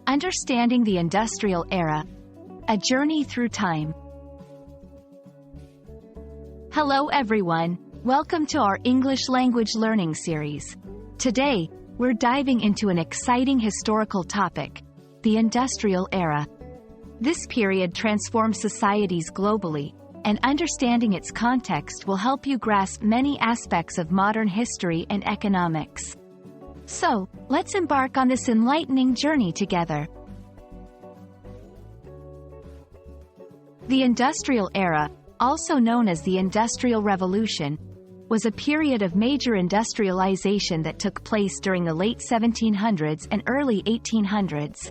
Understanding the Industrial Era. A Journey Through Time. Hello everyone, welcome to our English language learning series. Today, we're diving into an exciting historical topic, the Industrial Era. This period transformed societies globally, and understanding its context will help you grasp many aspects of modern history and economics. So, let's embark on this enlightening journey together. The Industrial Era, also known as the Industrial Revolution, was a period of major industrialization that took place during the late 1700s and early 1800s.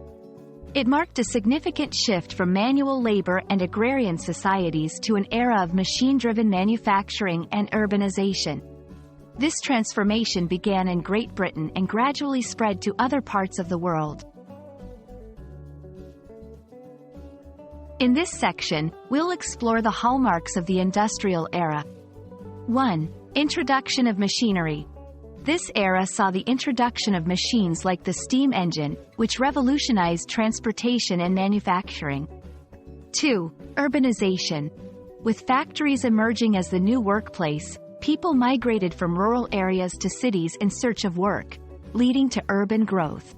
It marked a significant shift from manual labor and agrarian societies to an era of machine-driven manufacturing and urbanization. This transformation began in Great Britain and gradually spread to other parts of the world. In this section, we'll explore the hallmarks of the Industrial Era. 1. Introduction of machinery. This era saw the introduction of machines like the steam engine, which revolutionized transportation and manufacturing. 2. Urbanization. With factories emerging as the new workplace, people migrated from rural areas to cities in search of work, leading to urban growth.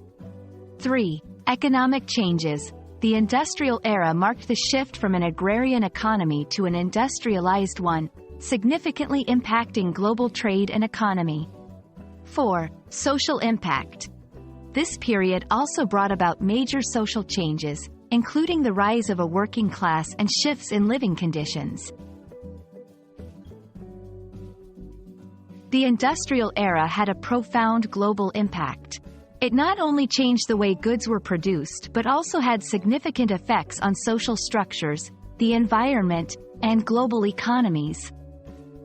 3. Economic changes. The Industrial Era marked the shift from an agrarian economy to an industrialized one, significantly impacting global trade and economy. 4. Social impact. This period also brought about major social changes, including the rise of a working class and shifts in living conditions. The Industrial Era had a profound global impact. It not only changed the way goods were produced but also had significant effects on social structures, the environment, and global economies.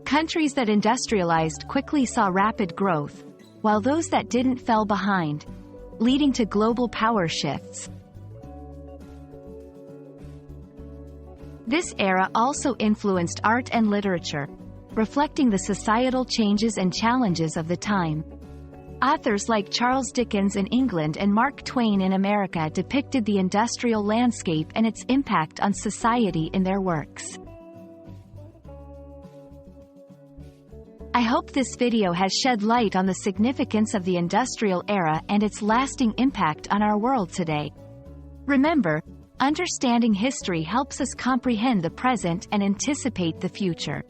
Countries that industrialized quickly saw rapid growth, while those that didn't fell behind, leading to global power shifts. This era also influenced art and literature, reflecting the societal changes and challenges of the time. Authors like Charles Dickens in England and Mark Twain in America depicted the industrial landscape and its impact on society in their works. I hope this video has shed light on the significance of the Industrial Era and its lasting impact on our world today. Remember, understanding history helps us comprehend the present and anticipate the future.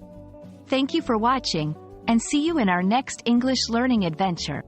Thank you for watching, and see you in our next English learning adventure.